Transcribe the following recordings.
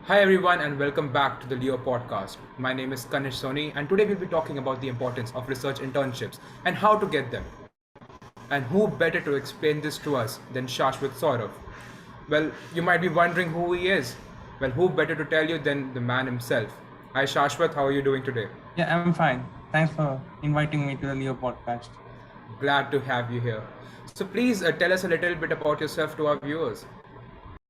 Hi everyone and welcome back to the Leo podcast. My name is Kanish Soni and today we'll be talking about the importance of research internships and how to get them. And who better to explain this to us than Shashwat Sourav? Well, you might be wondering who he is. Well, who better to tell you than the man himself? Hi Shashwat, how are you doing today? Yeah, I'm fine. Thanks for inviting me to the Leo podcast. Glad to have you here. So please tell us a little bit about yourself to our viewers.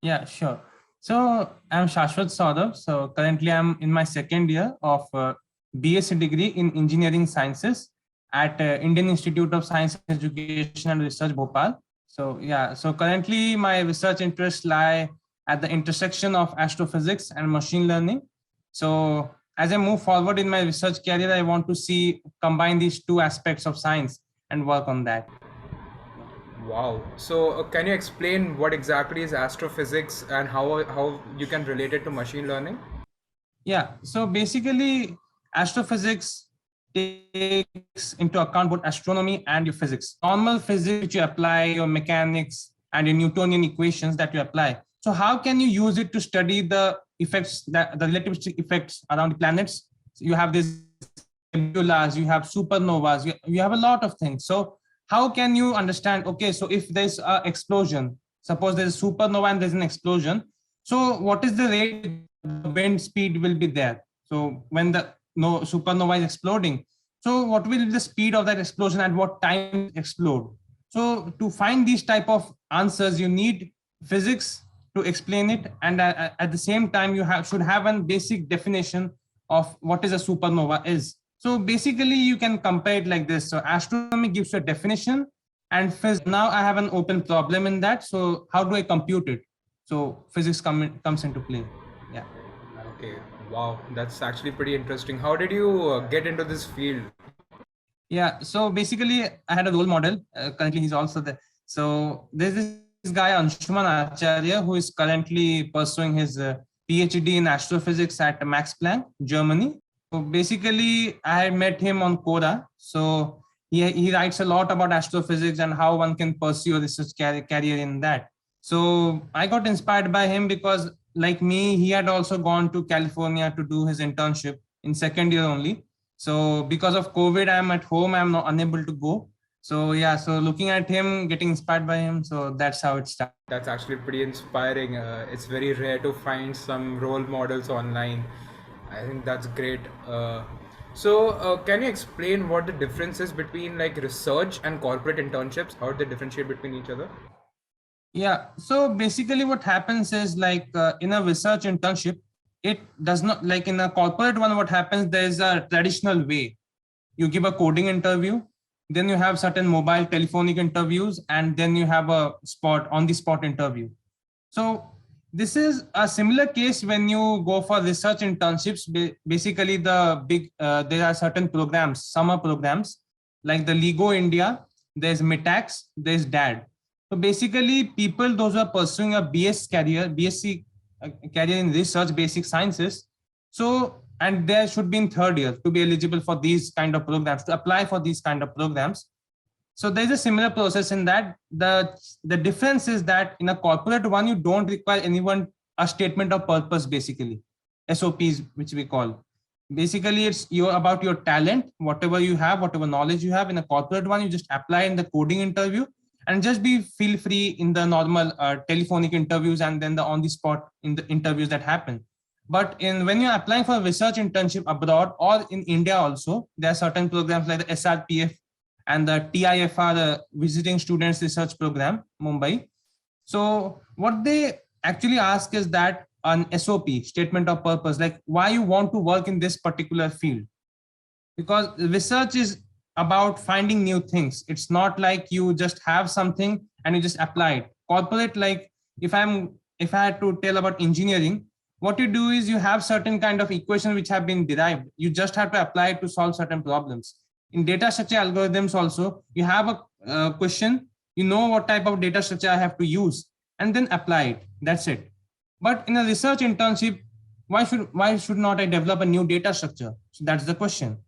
Yeah, sure. So I'm Shashwat Sourav. So currently I'm in my second year of BSc degree in engineering sciences at Indian Institute of Science Education and Research, Bhopal. So currently my research interests lie at the intersection of astrophysics and machine learning. So as I move forward in my research career, I want to see combine these two aspects of science and work on that. Wow. So can you explain what exactly is astrophysics and how you can relate it to machine learning? Yeah, so basically, astrophysics takes into account both astronomy and your physics. Normal physics, which you apply, your mechanics, and your Newtonian equations that you apply. So, how can you use it to study the effects, the relativistic effects around the planets? So you have these nebulas, you have supernovas, you have a lot of things. So, how can you understand? Okay, so if there's an explosion, suppose there's a supernova and there's an explosion. So, what is the rate? The wind speed will be there. So when the no supernova is exploding, so what will be the speed of that explosion at what time explode? So to find these type of answers, you need physics to explain it, and at the same time, you should have a basic definition of what is a supernova is. So basically, you can compare it like this. So astronomy gives you a definition, and now I have an open problem in that. So how do I compute it? So physics comes into play. Yeah. Okay. Wow, that's actually pretty interesting. How did you get into this field? Yeah. So basically, I had a role model. Currently, he's also there. So there's this guy, Anshuman Acharya, who is currently pursuing his PhD in astrophysics at Max Planck, Germany. So basically, I had met him on Quora. So he writes a lot about astrophysics and how one can pursue a research career in that. So I got inspired by him because, like me, he had also gone to California to do his internship in second year only. So because of COVID, I'm at home. I'm not unable to go. So yeah, so looking at him, getting inspired by him. So that's how it started. That's actually pretty inspiring. It's very rare to find some role models online. I think that's great. Can you explain what the difference is between like research and corporate internships? How they differentiate between each other? Yeah. So basically, what happens is like in a research internship, it does not like in a corporate one. What happens? There is a traditional way. You give a coding interview, then you have certain mobile telephonic interviews, and then you have a spot on the spot interview. So this is a similar case when you go for research internships. Basically, there are certain programs, summer programs like the LEGO India. There's MITAX. There's DAD. So basically, people those who are pursuing a BSc career in research, basic sciences. So and there should be in third year to be eligible for these kind of programs, to apply for these kind of programs. So there's a similar process in that. The difference is that in a corporate one, you don't require anyone a statement of purpose, basically SOPs, which we call. Basically, it's about your talent, whatever you have, whatever knowledge you have. In a corporate one, you just apply in the coding interview and just feel free in the normal telephonic interviews and then the on the spot in the interviews that happen. But when you're applying for a research internship abroad or in India also, there are certain programs like the SRPF and the TIFR, the Visiting Students Research Program, Mumbai. So what they actually ask is that an SOP, statement of purpose, like why you want to work in this particular field. Because research is about finding new things. It's not like you just have something and you just apply it. Corporate, like if I had to tell about engineering, what you do is you have certain kind of equations which have been derived. You just have to apply it to solve certain problems. In data structure algorithms also, you have a question, you know what type of data structure I have to use, and then apply it. That's it. But in a research internship, why should not I develop a new data structure? So that's the question.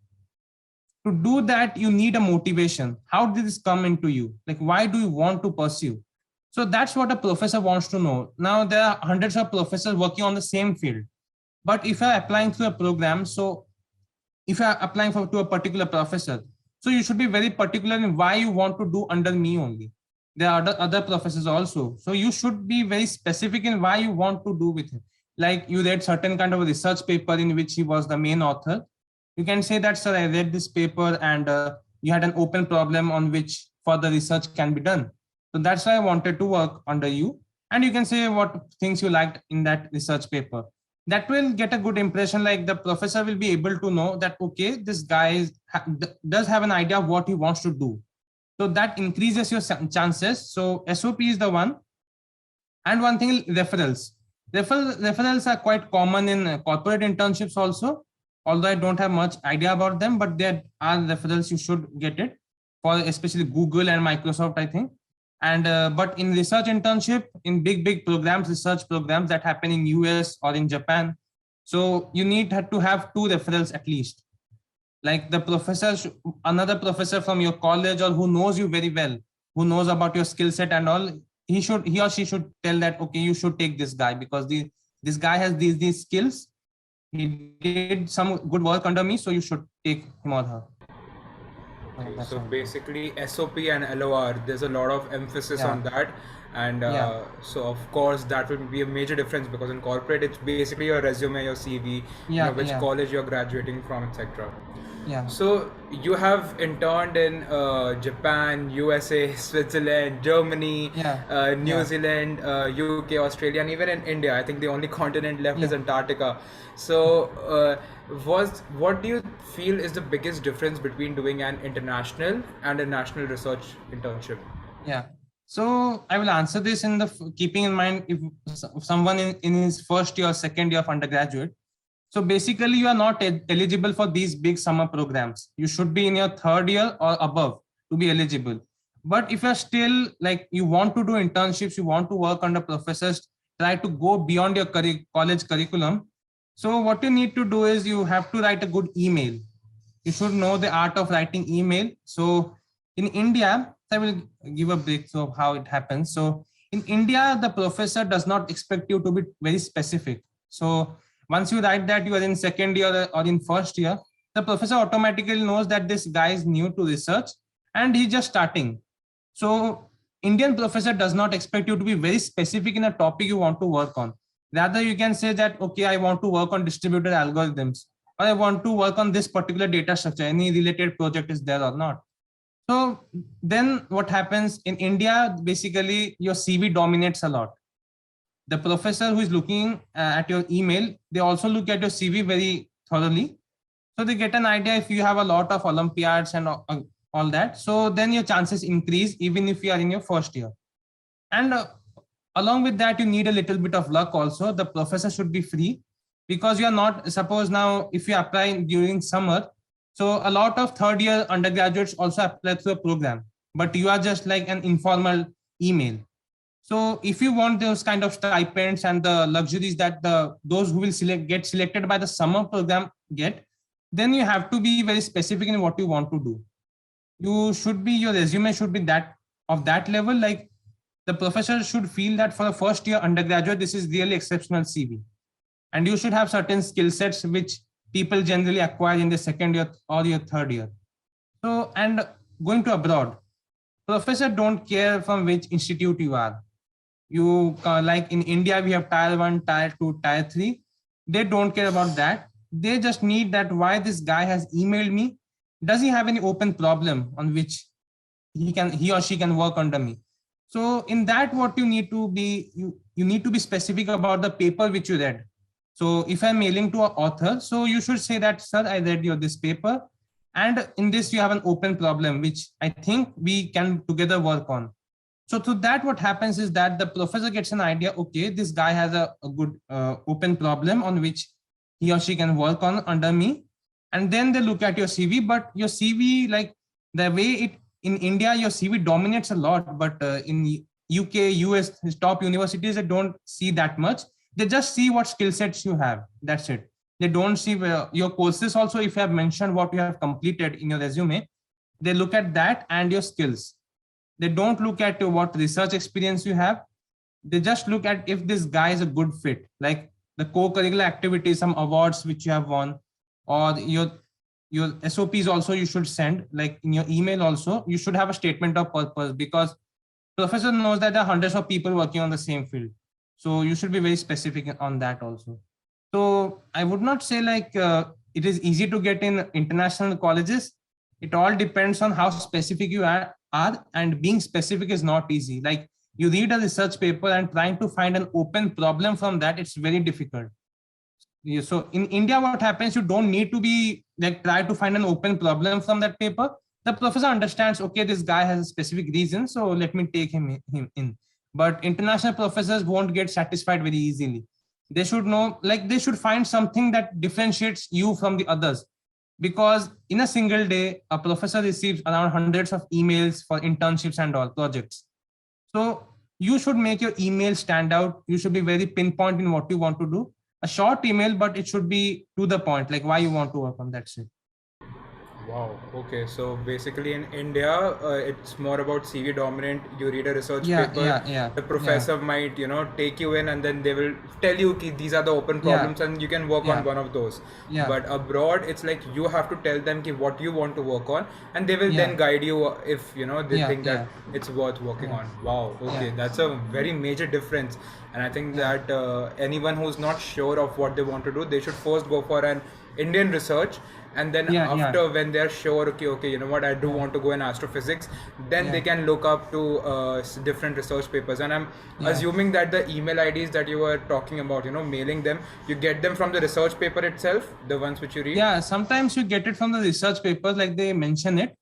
To do that, you need a motivation. How did this come into you? Like, why do you want to pursue? So that's what a professor wants to know. Now there are hundreds of professors working on the same field. But if you're applying through a program, so if you're applying to a particular professor, so you should be very particular in why you want to do under me only. There are other professors also. So you should be very specific in why you want to do with him. Like you read certain kind of research paper in which he was the main author. You can say that, sir, I read this paper and you had an open problem on which further research can be done. So that's why I wanted to work under you. And you can say what things you liked in that research paper. That will get a good impression. Like the professor will be able to know that, okay, this guy does have an idea of what he wants to do. So that increases your chances. So SOP is the one. And one thing, referrals. Referrals are quite common in corporate internships also, although I don't have much idea about them, but there are referrals, you should get it for especially Google and Microsoft, I think. And but in research internship, in big programs, research programs that happen in US or in Japan, so you need to have 2 referrals at least. Like the professor, another professor from your college or who knows you very well, who knows about your skill set and all, he or she should tell that, okay, you should take this guy because this guy has these skills. He did some good work under me, so you should take him or her. Okay, so basically SOP and LOR, there's a lot of emphasis on that. And so of course that will be a major difference because in corporate it's basically your resume, your CV, which college you're graduating from, etc. So you have interned in Japan, USA, Switzerland, Germany, New Zealand, UK, Australia, and even in India. I think the only continent left is Antarctica. So what do you feel is the biggest difference between doing an international and a national research internship? So I will answer this in the keeping in mind if someone in his first year or second year of undergraduate. So basically you are not eligible for these big summer programs. You should be in your third year or above to be eligible. But if you're still like you want to do internships, you want to work under professors, try to go beyond your college curriculum. So what you need to do is you have to write a good email. You should know the art of writing email. So in India, I will give a breakthrough of how it happens. So in India, the professor does not expect you to be very specific. So once you write that you are in second year or in first year, the professor automatically knows that this guy is new to research and he's just starting. So Indian professor does not expect you to be very specific in a topic you want to work on. Rather, you can say that, okay, I want to work on distributed algorithms, or I want to work on this particular data structure, any related project is there or not. So then what happens in India, basically your CV dominates a lot. The professor who is looking at your email, they also look at your CV very thoroughly. So they get an idea if you have a lot of Olympiads and all that. So then your chances increase even if you are in your first year. And along with that, you need a little bit of luck also. The professor should be free because you are not, suppose now if you apply during summer, so a lot of third year undergraduates also apply to a program, but you are just like an informal email. So if you want those kind of stipends and the luxuries that those who will get selected by the summer program get, then you have to be very specific in what you want to do. Your resume should be that of that level. Like the professor should feel that for a first year undergraduate, this is really exceptional CV. And you should have certain skill sets which people generally acquire in the second year or your third year. So, and going to abroad, professor don't care from which institute you are. You like in India, we have tier 1, tier 2, tier 3. They don't care about that. They just need that why this guy has emailed me. Does he have any open problem on which he or she can work under me? So in that, what you need to be, you need to be specific about the paper which you read. So if I'm mailing to an author, so you should say that, sir, I read this paper, and in this you have an open problem, which I think we can together work on. So to that, what happens is that the professor gets an idea, okay, this guy has a good open problem on which he or she can work on under me. And then they look at your CV, but your CV, like the way it in India, your CV dominates a lot, but in UK, US, top universities, they don't see that much. They just see what skill sets you have. That's it. They don't see your courses also. If you have mentioned what you have completed in your resume, they look at that and your skills. They don't look at what research experience you have. They just look at if this guy is a good fit. Like the co-curricular activities, some awards which you have won, or your SOPs also you should send, like in your email also, you should have a statement of purpose, because professor knows that there are hundreds of people working on the same field. So you should be very specific on that also. So I would not say like it is easy to get in international colleges. It all depends on how specific you are, and being specific is not easy. Like you read a research paper and trying to find an open problem from that, it's very difficult. So in India, what happens, you don't need to be like try to find an open problem from that paper. The professor understands, okay, this guy has a specific reason, so let me take him in. But international professors won't get satisfied very easily. They should know, like they should find something that differentiates you from the others. Because in a single day, a professor receives around hundreds of emails for internships and all projects. So you should make your email stand out. You should be very pinpoint in what you want to do. A short email, but it should be to the point, like why you want to work on that shit. Wow. Okay. So basically, in India, it's more about CV dominant. You read a research Yeah, paper. yeah. The professor might, take you in, and then they will tell you ki these are the open problems, and you can work on one of those. Yeah. But abroad, it's like you have to tell them ki what you want to work on, and they will then guide you if they think that it's worth working on. Wow. Okay. That's a very major difference, and I think that anyone who's not sure of what they want to do, they should first go for an Indian research, and then after when they're sure, okay, you know what, I do want to go in astrophysics, then they can look up to different research papers. And I'm assuming that the email IDs that you were talking about, mailing them, you get them from the research paper itself, the ones which you read? Yeah, sometimes you get it from the research papers, like they mention it.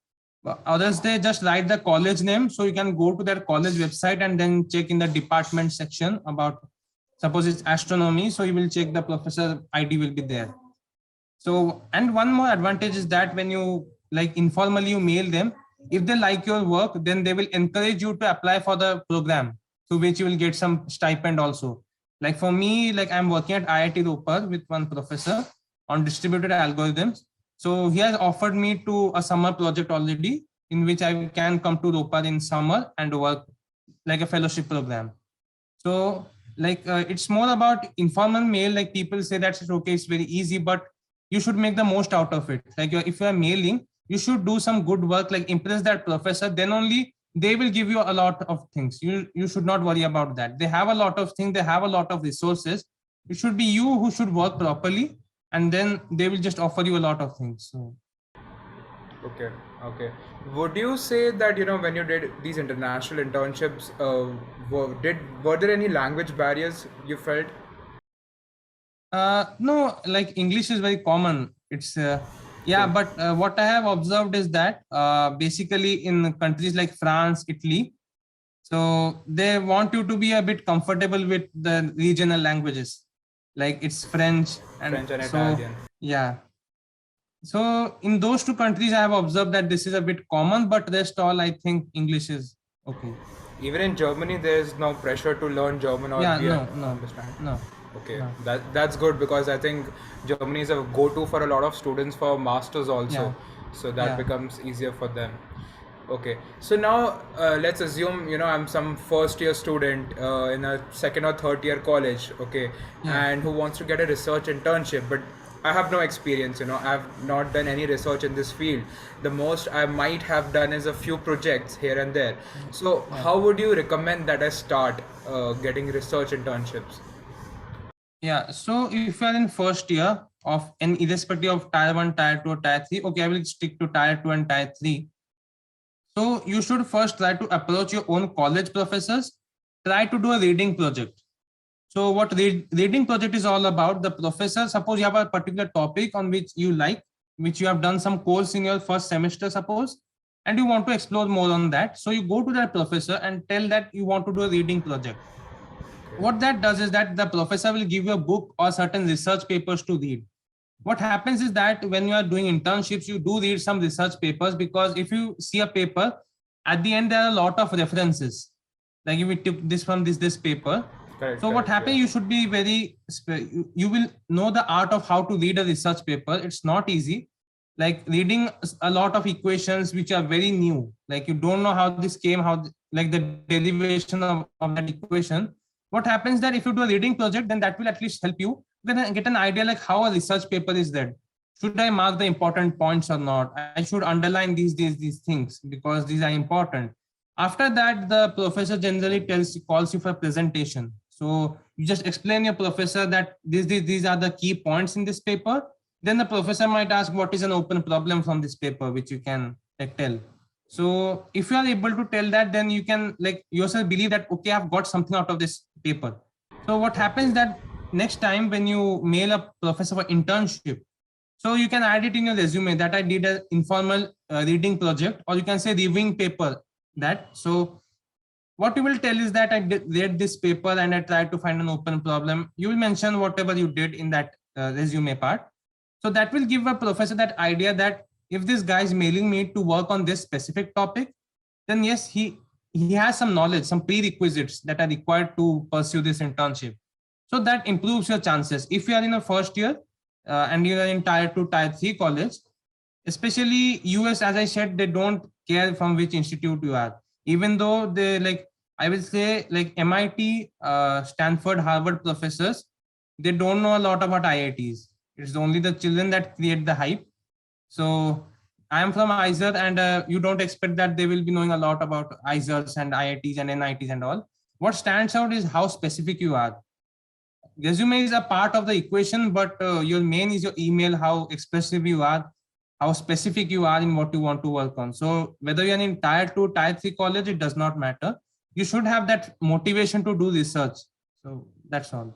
Others, they just write the college name, so you can go to their college website and then check in the department section about, suppose it's astronomy, so you will check the professor ID will be there. So, and one more advantage is that when you like informally you mail them, if they like your work, then they will encourage you to apply for the program, through which you will get some stipend also. Like for me, like I'm working at IIT Ropar with one professor on distributed algorithms. So he has offered me to a summer project already, in which I can come to Ropar in summer and work like a fellowship program. So like it's more about informal mail. Like people say that's okay, it's very easy, but you should make the most out of it. Like if you are mailing, you should do some good work, like impress that professor, then only they will give you a lot of things. You should not worry about that. They have a lot of things, they have a lot of resources. It should be you who should work properly, and then they will just offer you a lot of things. So Okay. Would you say that when you did these international internships, were there any language barriers you felt? no, like English is very common. It's but what I have observed is that basically in countries like France, Italy, so they want you to be a bit comfortable with the regional languages, like it's French and Italian. Yeah. So in those two countries, I have observed that this is a bit common, but rest all, I think English is okay. Even in Germany, there is no pressure to learn German or understand. No. Okay, that's good, because I think Germany is a go-to for a lot of students for masters also, so that becomes easier for them. Okay, so now let's assume I'm some first year student in a second or third year college, okay, and who wants to get a research internship, but I have no experience, I've not done any research in this field. The most I might have done is a few projects here and there. So how would you recommend that I start getting research internships? Yeah, so if you are in first year of an irrespective of tier 1, tier 2, or tier 3, okay, I will stick to tier 2 and tier 3. So you should first try to approach your own college professors, try to do a reading project. So what reading project is all about, the professor, suppose you have a particular topic on which you like, which you have done some course in your first semester, suppose, and you want to explore more on that. So you go to that professor and tell that you want to do a reading project. What that does is that the professor will give you a book or certain research papers to read. What happens is that when you are doing internships, you do read some research papers, because if you see a paper, at the end there are a lot of references. Like if we took this from this paper. Correct, so what happens, you should be you will know the art of how to read a research paper. It's not easy. Like reading a lot of equations which are very new. Like you don't know how this came, like the derivation of that equation. what happens that if you do a reading project, then that will at least help you then get an idea like how a research paper is read. Should I mark the important points or not? I should underline these things because these are important. After that, the professor generally calls you for a presentation. So you just explain your professor that these are the key points in this paper. Then the professor might ask what is an open problem from this paper, which you can tell. So if you are able to tell that, then you can like yourself believe that, okay, I've got something out of this paper. So what happens that next time when you mail a professor for internship, so you can add it in your resume that I did an informal reading project, or you can say reviewing paper that. So what you will tell is that I read this paper and I tried to find an open problem. You will mention whatever you did in that resume part. So that will give a professor that idea that if this guy is mailing me to work on this specific topic, then yes, he has some knowledge, some prerequisites that are required to pursue this internship. So that improves your chances. If you are in a first year and you are in tier 2, tier 3 college, especially US, as I said, they don't care from which institute you are, even though they like, I will say like MIT, Stanford, Harvard professors, they don't know a lot about IITs. It's only the children that create the hype. So I am from IISER, and you don't expect that they will be knowing a lot about IISERs and IITs and NITs and all. What stands out is how specific you are. Resume is a part of the equation, but your main is your email, how expressive you are, how specific you are in what you want to work on. So whether you're in tier 2, tier 3 college, it does not matter. You should have that motivation to do research. So that's all.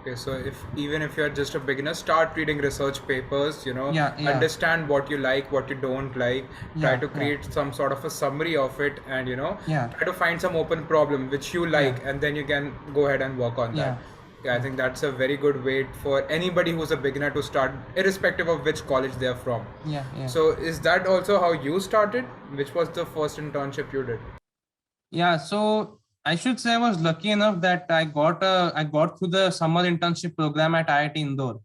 Okay, so even if you're just a beginner, start reading research papers, understand what you like, what you don't like, try to create some sort of a summary of it, and try to find some open problem which you like, and then you can go ahead and work on that. Yeah, I think that's a very good way for anybody who's a beginner to start, irrespective of which college they're from. So is that also how you started? Which was the first internship you did? Yeah, so I should say I was lucky enough that I got through the summer internship program at IIT Indore.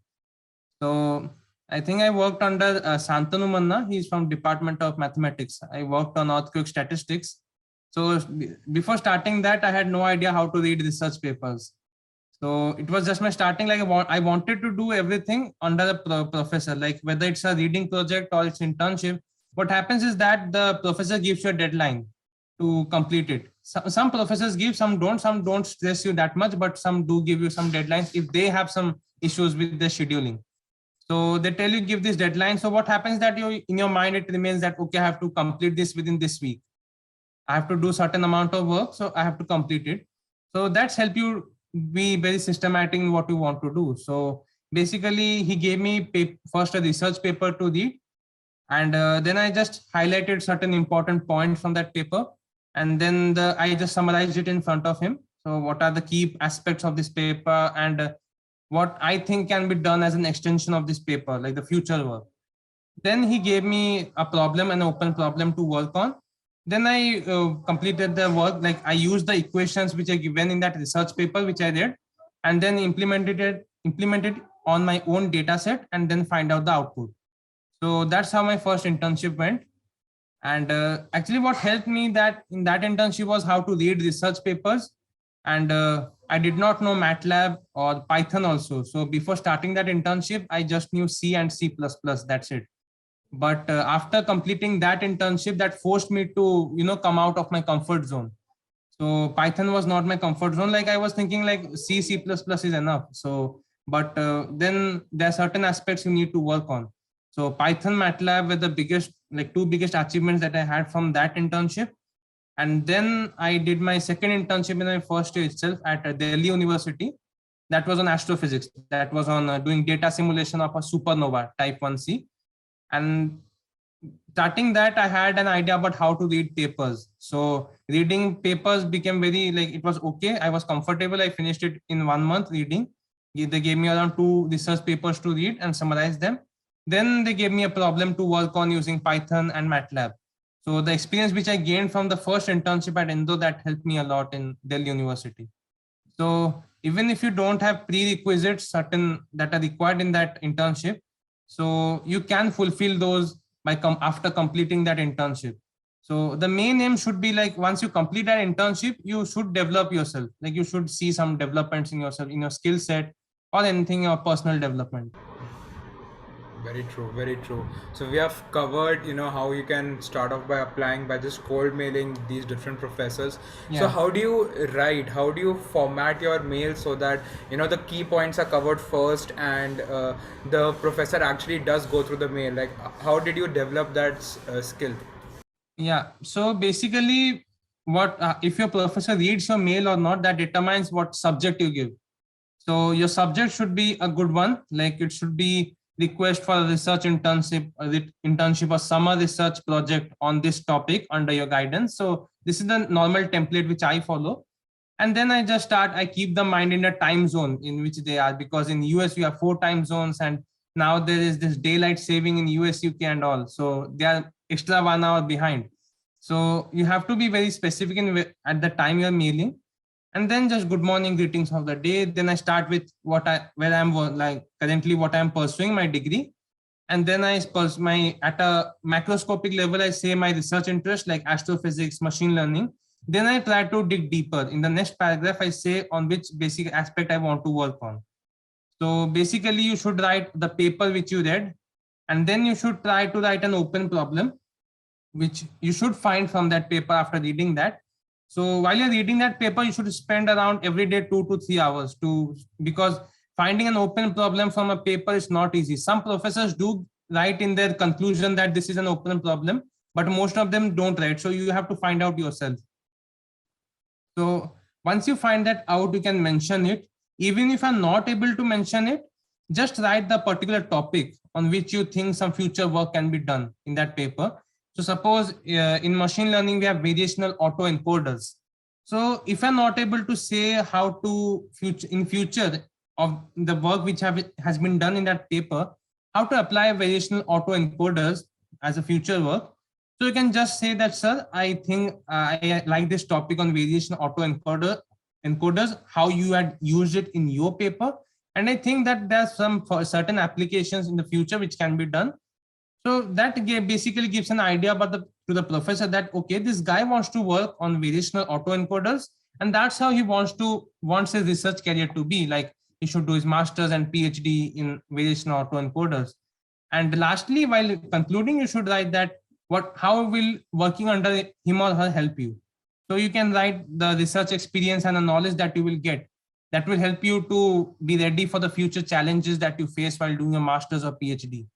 So I think I worked under Santanu Manna. He's from Department of Mathematics. I worked on earthquake statistics. So before starting that, I had no idea how to read research papers. So it was just my starting. Like I wanted to do everything under the professor, like whether it's a reading project or it's internship. What happens is that the professor gives you a deadline to complete it. Some professors give, some don't stress you that much, but some do give you some deadlines if they have some issues with the scheduling. So they tell you give this deadline. So what happens that in your mind, it remains that, okay, I have to complete this within this week. I have to do certain amount of work, so I have to complete it. So that's help you be very systematic in what you want to do. So basically he gave me first a research paper to read, and then I just highlighted certain important points from that paper, and then I just summarized it in front of him. So what are the key aspects of this paper, and what I think can be done as an extension of this paper, like the future work. Then he gave me a problem, an open problem to work on. Then I completed the work, like I used the equations which are given in that research paper which I did, and then implemented on my own data set, and then find out the output. So that's how my first internship went. And actually what helped me that in that internship was how to read research papers. And I did not know MATLAB or Python also. So before starting that internship, I just knew C and C++, that's it. But after completing that internship, that forced me to, come out of my comfort zone. So Python was not my comfort zone. Like I was thinking like C, C++ is enough. So, but then there are certain aspects you need to work on. So Python, MATLAB were the two biggest achievements that I had from that internship. And then I did my second internship in my first year itself at Delhi University. That was on astrophysics. That was on doing data simulation of a supernova type 1c. And starting that, I had an idea about how to read papers. So reading papers became very it was okay. I was comfortable. I finished it in 1 month reading. They gave me around 2 research papers to read and summarize them. Then they gave me a problem to work on using Python and MATLAB. So the experience which I gained from the first internship at Indore, that helped me a lot in Delhi University. So even if you don't have prerequisites certain that are required in that internship, so you can fulfill those after completing that internship. So the main aim should be like once you complete that internship, you should develop yourself. Like you should see some developments in yourself, in your skill set or anything, your personal development. Very true, very true. So we have covered, how you can start off by applying by just cold mailing these different professors. So Yeah. how do you write? How do you format your mail so that the key points are covered first and the professor actually does go through the mail? Like, how did you develop that skill? Yeah. So basically, what if your professor reads your mail or not, that determines what subject you give. So your subject should be a good one. Like it should be request for a research internship or summer research project on this topic under your guidance. So this is the normal template which I follow. And then I keep the mind in a time zone in which they are, because in US you have 4 time zones, and now there is this daylight saving in US, UK and all. So they are extra 1 hour behind. So you have to be very specific at the time you're mailing, and then just good morning, greetings of the day. Then I start with where I'm like currently what I'm pursuing my degree. And then at a macroscopic level, I say my research interest like astrophysics, machine learning. Then I try to dig deeper. In the next paragraph, I say on which basic aspect I want to work on. So basically you should write the paper which you read, and then you should try to write an open problem, which you should find from that paper after reading that. So while you're reading that paper, you should spend around every day 2 to 3 hours because finding an open problem from a paper is not easy. Some professors do write in their conclusion that this is an open problem, but most of them don't write. So you have to find out yourself. So once you find that out, you can mention it. Even if I'm not able to mention it, just write the particular topic on which you think some future work can be done in that paper. So suppose in machine learning, we have variational autoencoders. So if I'm not able to say how to in future of the work which has been done in that paper, how to apply variational autoencoders as a future work. So you can just say that, sir, I think I like this topic on variational encoders, how you had used it in your paper. And I think that there's some certain applications in the future which can be done. So that basically gives an idea about to the professor that, okay, this guy wants to work on variational autoencoders, and that's how he wants his research career to be. Like he should do his master's and PhD in variational autoencoders. And lastly, while concluding, you should write that how will working under him or her help you. So you can write the research experience and the knowledge that you will get that will help you to be ready for the future challenges that you face while doing a master's or PhD.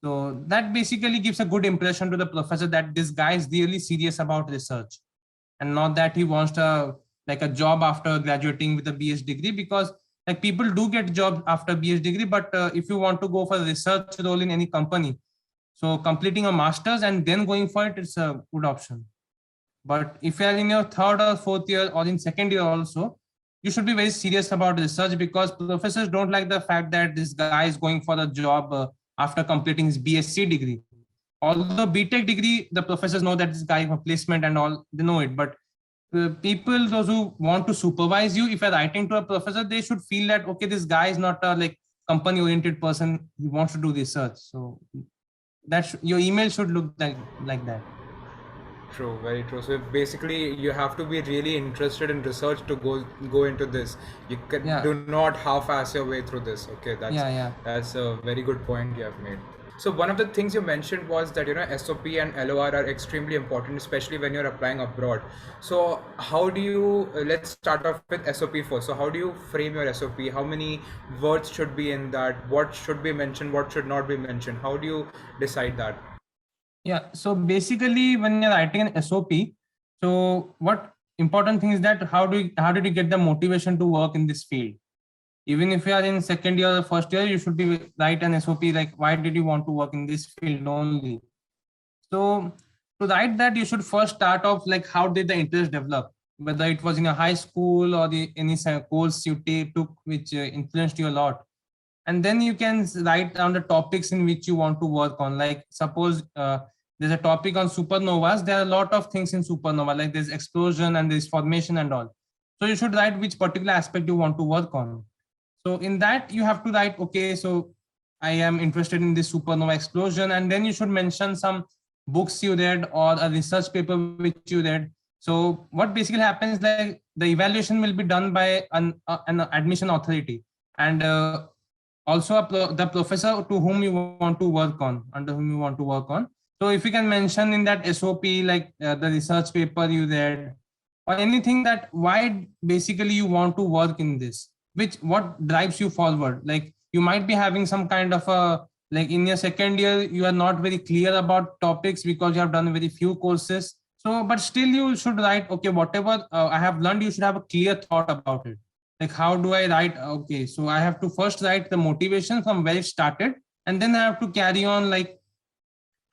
So that basically gives a good impression to the professor that this guy is really serious about research, and not that he wants a job after graduating with a BS degree, because like people do get jobs after BS degree, but if you want to go for a research role in any company, so completing a master's and then going for it, it's a good option. But if you are in your 3rd or 4th year or in 2nd year also, you should be very serious about research, because professors don't like the fact that this guy is going for a job after completing his BSc degree. Although BTech degree, the professors know that this guy for placement and all, they know it. But people, those who want to supervise you, if you're writing to a professor, they should feel that, okay, this guy is not a company oriented person. He wants to do research. So your email should look like that. True, very true. So basically, you have to be really interested in research to go into this. You do not half-ass your way through this. Okay, that's a very good point you have made. So one of the things you mentioned was that SOP and LOR are extremely important, especially when you're applying abroad. So how do you let's start off with SOP first. So how do you frame your SOP? How many words should be in that? What should be mentioned? What should not be mentioned? How do you decide that? Yeah, so basically when you're writing an SOP, so what important thing is that how did you get the motivation to work in this field? Even if you are in 2nd year or 1st year, you should be write an SOP like why did you want to work in this field only. So to write that, you should first start off like how did the interest develop, whether it was in a high school or any course you took which influenced you a lot. And then you can write down the topics in which you want to work on. Like suppose there's a topic on supernovas. There are a lot of things in supernova, like there's explosion and there's formation and all. So you should write which particular aspect you want to work on. So in that you have to write, okay, so I am interested in this supernova explosion, and then you should mention some books you read or a research paper which you read. So what basically happens, like the evaluation will be done by an admission authority, and also the professor to whom you want to work on, under whom you want to work on. So if you can mention in that SOP, like the research paper you read, or anything, that why basically you want to work in this, which what drives you forward. Like you might be having some kind of a, like in your second year you are not very clear about topics because you have done very few courses. So but still you should write, okay, whatever I have learned, you should have a clear thought about it. Like how do I write? Okay, so I have to first write the motivation from where it started, and then I have to carry on, like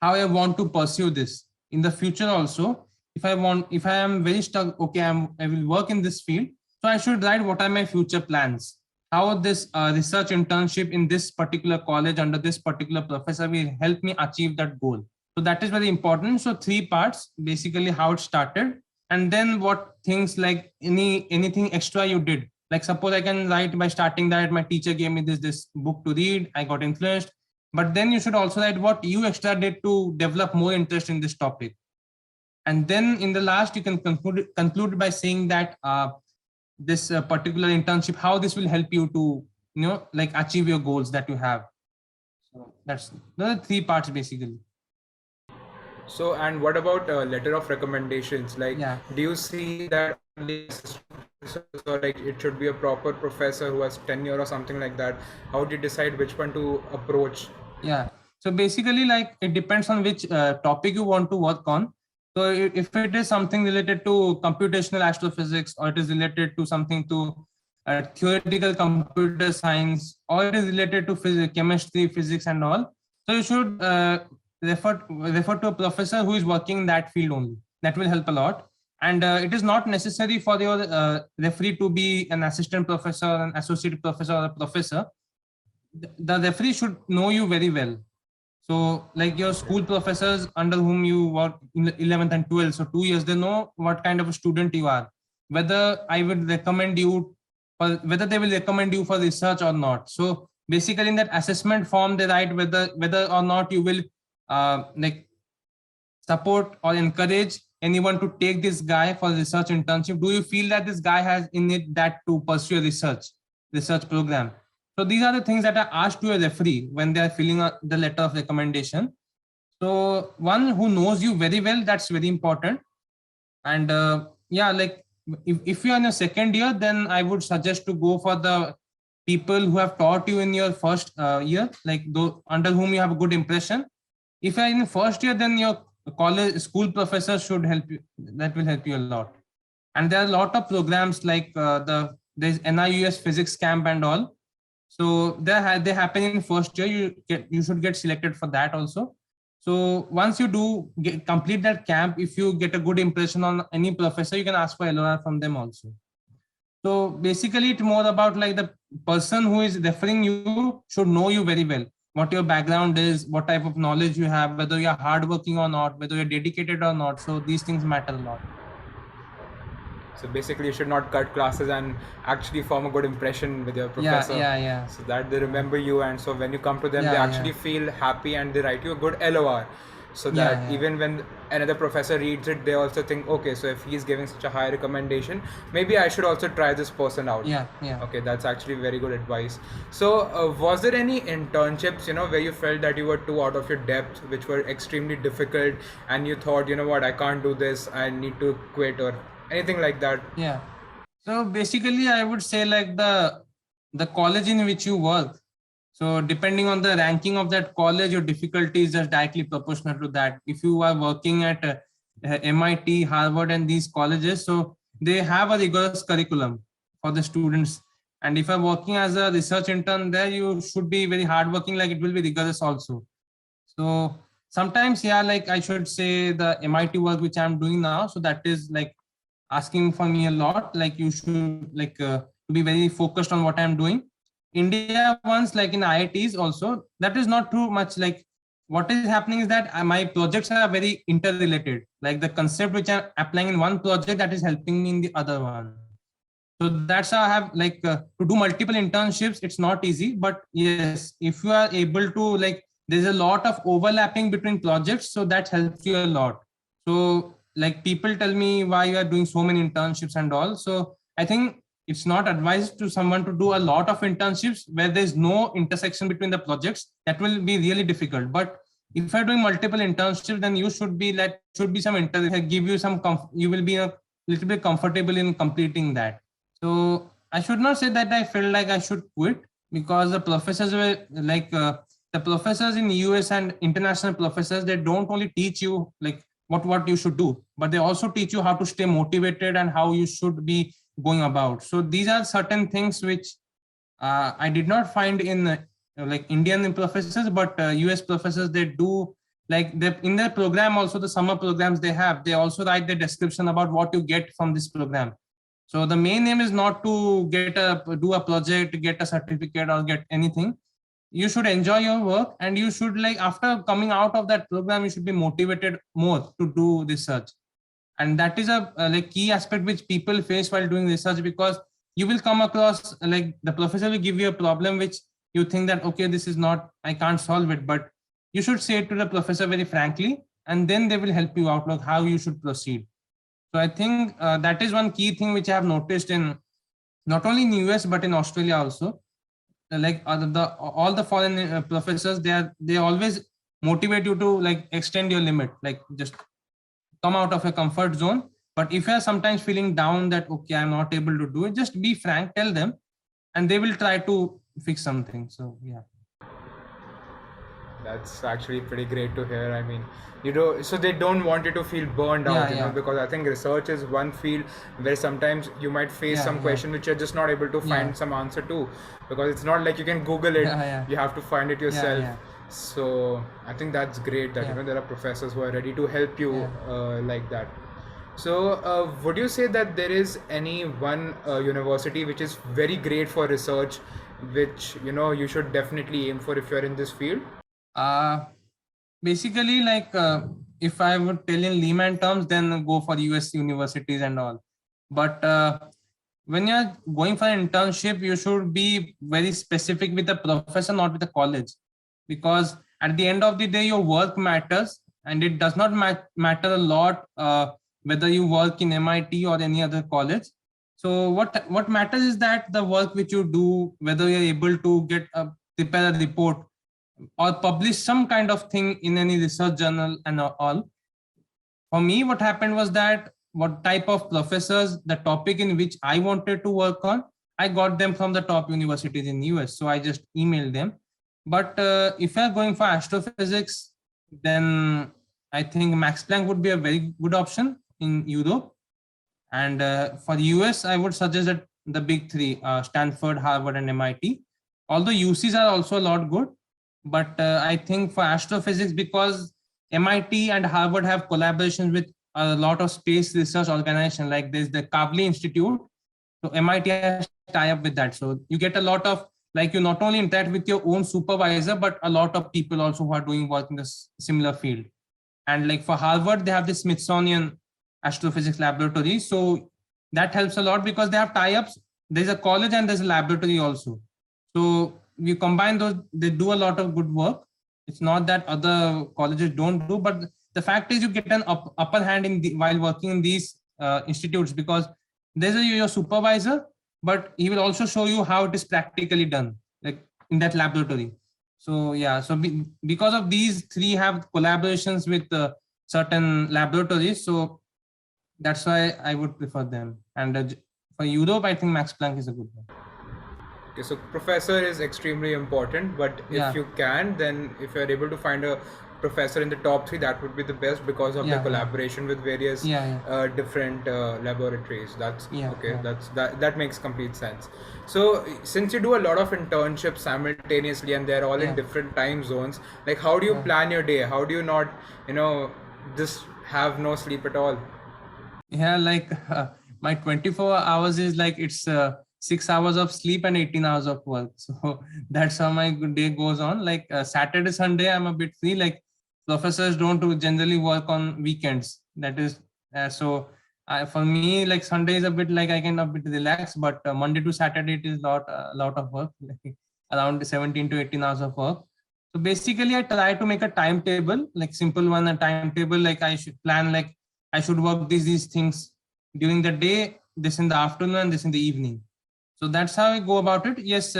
how I want to pursue this in the future also. If I am very stuck, okay, I will work in this field. So I should write what are my future plans, how this research internship in this particular college under this particular professor will help me achieve that goal. So that is very important. So three parts, basically how it started, and then what things, like anything extra you did. Like suppose I can write by starting that my teacher gave me this book to read, I got influenced. But then you should also write what you extra did to develop more interest in this topic. And then in the last, you can conclude by saying that this particular internship, how this will help you to, like achieve your goals that you have. So that's the three parts basically. So, and what about letter of recommendations? Like, do you see that only assistant professors, or like it should be a proper professor who has tenure or something like that? How do you decide which one to approach? Yeah. So basically, like it depends on which topic you want to work on. So if it is something related to computational astrophysics, or it is related to something to theoretical computer science, or it is related to chemistry, physics, and all, so you should refer to a professor who is working in that field only. That will help a lot. And it is not necessary for your referee to be an assistant professor, an associate professor, or a professor. The referee should know you very well. So like your school professors under whom you work in 11th and 12th, so 2 years, they know what kind of a student you are, whether I would recommend you, or whether they will recommend you for research or not. So basically in that assessment form, they write whether or not you will like support or encourage anyone to take this guy for research internship. Do you feel that this guy has in it that to pursue a research program? So these are the things that are asked to a referee when they are filling out the letter of recommendation. So one who knows you very well, that's very important. And yeah, like if you are in your second year, then I would suggest to go for the people who have taught you in your first year, like those under whom you have a good impression. If you are in the first year, then your school professors should help you. That will help you a lot. And there are a lot of programs like there's NIUS physics camp and all. So they happen in first year. You should get selected for that also. So once you complete that camp, if you get a good impression on any professor, you can ask for LOR from them also. So basically, it's more about like the person who is referring you should know you very well, what your background is, what type of knowledge you have, whether you're hardworking or not, whether you're dedicated or not. So these things matter a lot. So basically, you should not cut classes and actually form a good impression with your professor. Yeah. So that they remember you, and so when you come to them, they actually feel happy and they write you a good LOR. So that even when another professor reads it, they also think, okay, so if he's giving such a high recommendation, maybe I should also try this person out. Yeah. Okay, that's actually very good advice. So was there any internships, where you felt that you were too out of your depth, which were extremely difficult, and you thought, what, I can't do this, I need to quit, or anything like that? Yeah. So basically, I would say like the college in which you work. So depending on the ranking of that college, your difficulty is just directly proportional to that. If you are working at MIT, Harvard, and these colleges, so they have a rigorous curriculum for the students. And if I'm working as a research intern there, you should be very hardworking, like it will be rigorous also. So sometimes, like I should say the MIT work which I'm doing now, so that is like asking for me a lot. Like you should like to be very focused on what I'm doing. India ones, like in IITs also, that is not too much. Like what is happening is that my projects are very interrelated. Like the concept which I'm applying in one project, that is helping me in the other one. So that's how I have like to do multiple internships. It's not easy, but yes, if you are able to like there's a lot of overlapping between projects, so that helps you a lot. So like people tell me why you are doing so many internships and all. So I think it's not advised to someone to do a lot of internships where there's no intersection between the projects. That will be really difficult. But if you're doing multiple internships, then you should be some give you some you will be a little bit comfortable in completing that. So I should not say that I felt like I should quit, because the professors were like the professors in US and international professors, they don't only teach you like what you should do, but they also teach you how to stay motivated and how you should be going about. So these are certain things which I did not find in like Indian professors, but US professors, they do like they in their program also, the summer programs they also write the description about what you get from this program. So the main aim is not to do a project, get a certificate or get anything. You should enjoy your work, and you should like after coming out of that program, you should be motivated more to do research. And that is a like key aspect which people face while doing research, because you will come across like the professor will give you a problem which you think that okay, this is not, I can't solve it, but you should say it to the professor very frankly, and then they will help you out like how you should proceed. So I think that is one key thing which I have noticed in not only in US but in Australia also. Like all the foreign professors, they always motivate you to like extend your limit, like just come out of a comfort zone. But if you are sometimes feeling down that okay, I'm not able to do it, just be frank, tell them, and they will try to fix something. So yeah. That's actually pretty great to hear. I mean, so they don't want you to feel burned out, because I think research is one field where sometimes you might face some question which you're just not able to find some answer to, because it's not like you can Google it. You have to find it yourself. So I think that's great that there are professors who are ready to help you like that. So would you say that there is any one university which is very great for research, which you should definitely aim for if you're in this field? Basically, like if I would tell in layman terms, then go for US universities and all. But when you're going for an internship, you should be very specific with the professor, not with the college, because at the end of the day, your work matters, and it does not matter a lot whether you work in MIT or any other college. So what matters is that the work which you do, whether you're able to prepare a report or publish some kind of thing in any research journal and all. For me, what happened was that what type of professors, the topic in which I wanted to work on, I got them from the top universities in US. So I just emailed them. But if you're going for astrophysics, then I think Max Planck would be a very good option in Europe. And for the US, I would suggest that the big three, Stanford, Harvard, and MIT. Although UCs are also a lot good, but I think for astrophysics, because MIT and Harvard have collaborations with a lot of space research organizations, like there's the Kavli Institute. So MIT has tie up with that. So you get a lot of, like you not only interact with your own supervisor, but a lot of people also who are doing work in this similar field. And like for Harvard, they have the Smithsonian Astrophysics Laboratory. So that helps a lot because they have tie-ups. There's a college and there's a laboratory also. So you combine those, they do a lot of good work. It's not that other colleges don't do, but the fact is you get an upper hand while working in these institutes, because there's your supervisor, but he will also show you how it is practically done, like in that laboratory. So yeah, so because of these three have collaborations with certain laboratories, so that's why I would prefer them. And for Europe, I think Max Planck is a good one. Okay, so professor is extremely important, but if you can, then if you're able to find a professor in the top three, that would be the best because of the collaboration with various different laboratories. That makes complete sense. So since you do a lot of internships simultaneously and they're all in different time zones, like how do you plan your day? How do you not just have no sleep at all? Like my 24 hours is like it's 6 hours of sleep and 18 hours of work. So that's how my day goes on. Like Saturday, Sunday, I'm a bit free. Like professors don't generally work on weekends. That is for me, like Sunday is a bit like I can a bit relax, but Monday to Saturday it is a lot of work, like around 17 to 18 hours of work. So basically, I try to make a timetable, like simple one, a timetable, like I should plan, like I should work these things during the day, this in the afternoon, and this in the evening. So that's how I go about it. Yes,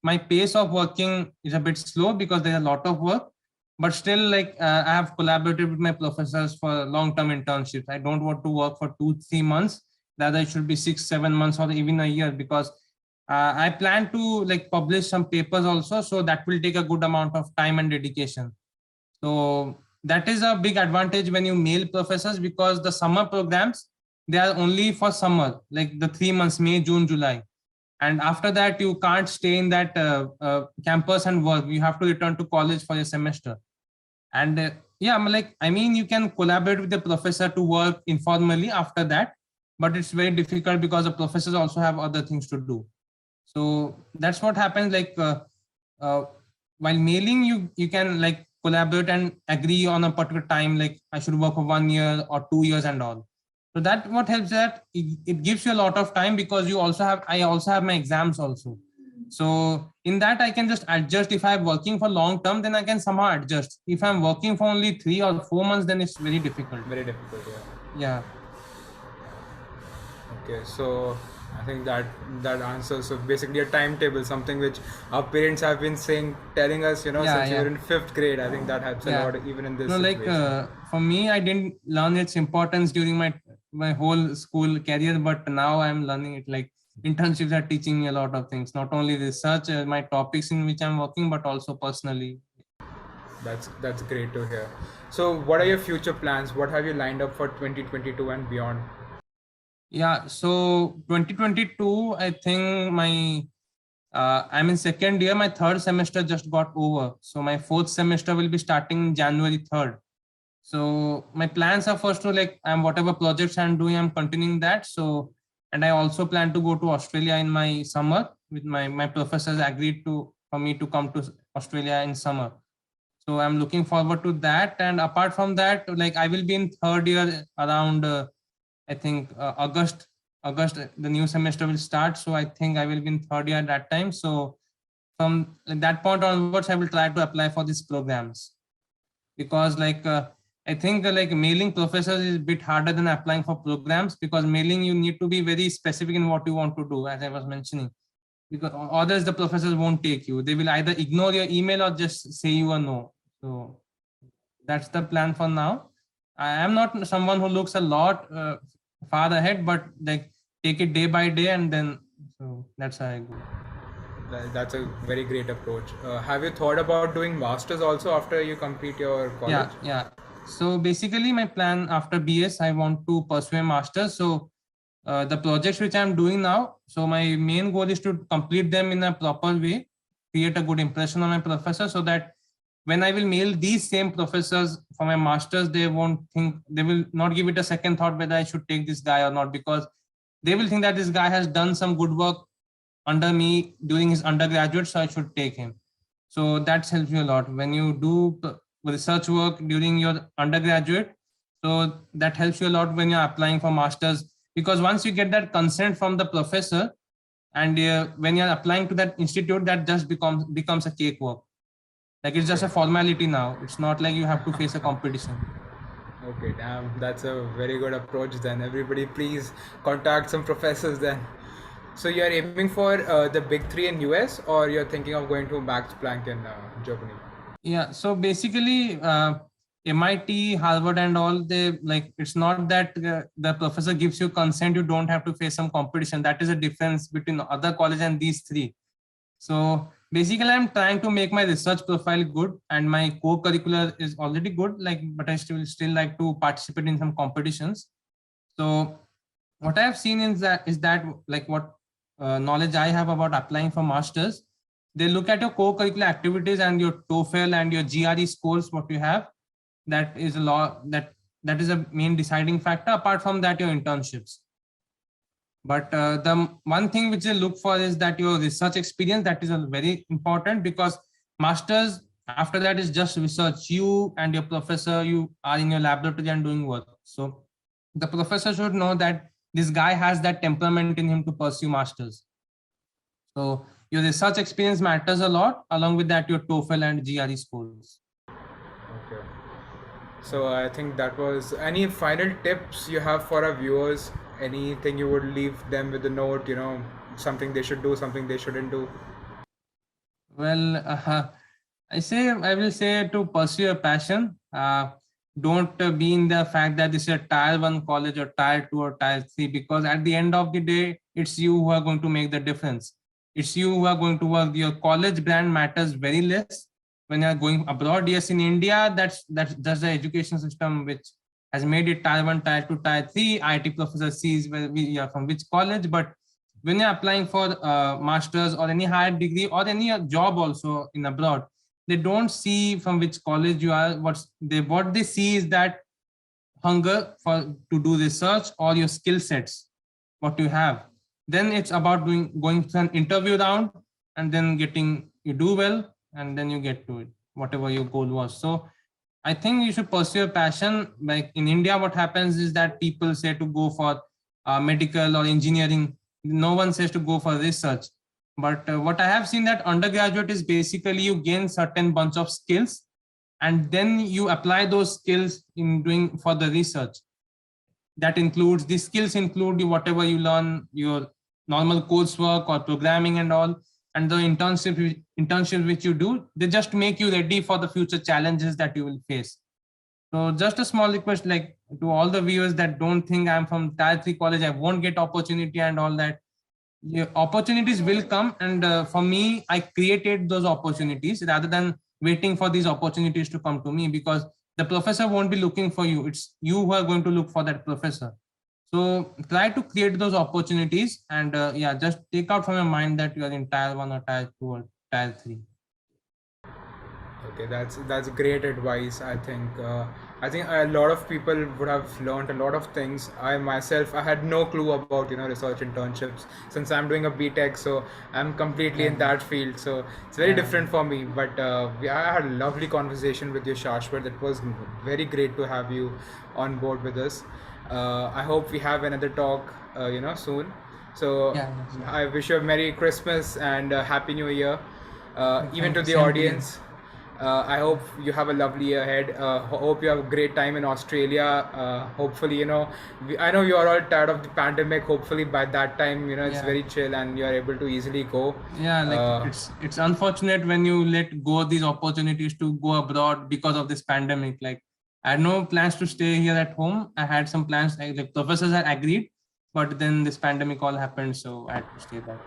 my pace of working is a bit slow because there's a lot of work, but still, like I have collaborated with my professors for long-term internships. I don't want to work for 2-3 months. Rather, it should be 6-7 months or even a year, because I plan to like publish some papers also, so that will take a good amount of time and dedication. So that is a big advantage when you mail professors, because the summer programs, they are only for summer, like the 3 months, May, June, July. And after that, you can't stay in that campus and work. You have to return to college for a semester. And yeah, I'm like, I mean, you can collaborate with the professor to work informally after that, but it's very difficult because the professors also have other things to do. So that's what happens. Like uh, while mailing, you can like collaborate and agree on a particular time, like I should work for 1 year or 2 years and all. So that what helps, that it gives you a lot of time, because you also have, I also have my exams also. So in that I can just adjust. If I'm working for long term, then I can somehow adjust. If I'm working for only 3 or 4 months, then it's very difficult. Very difficult, yeah. Yeah. Okay, so I think that answers. So basically, a timetable, something which our parents have been saying, telling us, Yeah, since we yeah. were in fifth grade. I think that helps a Yeah. lot, even in this No, like situation. for me, I didn't learn its importance during my whole school career, but now I'm learning it. Like internships are teaching me a lot of things, not only research, my topics in which I'm working, but also personally. That's great to hear. So, what are your future plans? What have you lined up for 2022 and beyond? Yeah, so 2022, I think I'm in second year. My third semester just got over, so my fourth semester will be starting January 3rd. So my plans are, first to like, I'm whatever projects I'm doing, I'm continuing that. So, and I also plan to go to Australia in my summer. With my professors agreed to for me to come to Australia in summer. So I'm looking forward to that. And apart from that, like I will be in third year around I think August the new semester will start. So I think I will be in third year at that time. So from that point onwards, I will try to apply for these programs, because like I think like mailing professors is a bit harder than applying for programs, because mailing you need to be very specific in what you want to do, as I was mentioning, because others the professors won't take you. They will either ignore your email or just say you a no. So that's the plan for now. I am not someone who looks a lot far ahead, but like take it day by day, and then so that's how I go. That's a very great approach. Have you thought about doing masters also after you complete your college? Yeah. So basically, my plan after BS, I want to pursue a master's. So the projects which I'm doing now, so my main goal is to complete them in a proper way, create a good impression on my professor, so that when I will mail these same professors for my masters, they won't think, they will not give it a second thought whether I should take this guy or not, because they will think that this guy has done some good work under me during his undergraduate, so I should take him. So that helps you a lot when you do research work during your undergraduate. So that helps you a lot when you're applying for masters, because once you get that consent from the professor, and when you're applying to that institute, that just becomes a cakewalk. Like it's just a formality now. It's not like you have to face a competition. Okay, damn, that's a very good approach then. Everybody, please contact some professors then. So you're aiming for the big three in US, or you're thinking of going to Max Planck in Germany? Yeah, so basically MIT, Harvard and all, they like, it's not that the professor gives you consent, you don't have to face some competition. That is a difference between other college and these three. So basically I'm trying to make my research profile good, and my co-curricular is already good, like, but I still like to participate in some competitions. So what I have seen is that like what knowledge I have about applying for masters, they look at your co-curricular activities and your TOEFL and your GRE scores, what you have. That is a lot, that is a main deciding factor. Apart from that, your internships. But the one thing which they look for is that your research experience, that is a very important, because masters after that is just research. You and your professor, you are in your laboratory and doing work. So the professor should know that this guy has that temperament in him to pursue masters. So your research experience matters a lot. Along with that, your TOEFL and GRE scores. Okay. So I think that was any final tips you have for our viewers? Anything you would leave them with a note, something they should do, something they shouldn't do? Well, I will say to pursue a passion. Don't be in the fact that this is a tier 1 college or tier 2 or tier 3, because at the end of the day, it's you who are going to make the difference. It's you who are going to work. Your college brand matters very less when you are going abroad. Yes, in India, that's the education system which has made it tier 1, tier 2, tier 3. IT professor sees where we are from which college, but when you're applying for masters or any higher degree or any job also in abroad, they don't see from which college you are. What they see is that hunger for to do research or your skill sets, what you have. Then it's about going through an interview round, and then you do well, and then you get to it, whatever your goal was. So I think you should pursue a passion. Like in India, what happens is that people say to go for medical or engineering. No one says to go for research. But what I have seen that undergraduate is basically you gain certain bunch of skills, and then you apply those skills in doing for the research. That includes the skills include whatever you learn, your normal coursework or programming and all, and the internships which you do, they just make you ready for the future challenges that you will face. So just a small request, like to all the viewers that don't think I'm from tier 3 college, I won't get opportunity and all that. Yeah, opportunities will come, and for me, I created those opportunities rather than waiting for these opportunities to come to me, because the professor won't be looking for you. It's you who are going to look for that professor. So try to create those opportunities, and just take out from your mind that you are in tier 1 or tier 2 or tier 3. Okay, that's great advice. I think a lot of people would have learned a lot of things. I myself, I had no clue about research internships, since I'm doing a BTech, so I'm completely in that field. So it's very different for me. But I had a lovely conversation with you, Shashwat. It was very great to have you on board with us. I hope we have another talk, soon. So I wish you a Merry Christmas and a Happy New Year, even to the audience. I hope you have a lovely year ahead. Hope you have a great time in Australia. Hopefully, I know you are all tired of the pandemic. Hopefully, by that time, it's very chill and you are able to easily go. Yeah, like it's unfortunate when you let go of these opportunities to go abroad because of this pandemic. Like I had no plans to stay here at home. I had some plans. Like the professors had agreed, but then this pandemic all happened, so I had to stay back.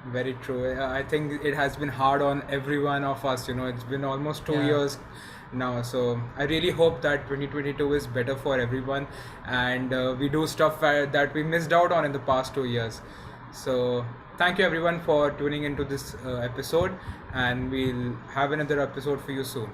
Very true. I think it has been hard on every one of us. It's been almost 2 years now. So I really hope that 2022 is better for everyone, and we do stuff that we missed out on in the past 2 years. So thank you everyone for tuning into this episode, and we'll have another episode for you soon.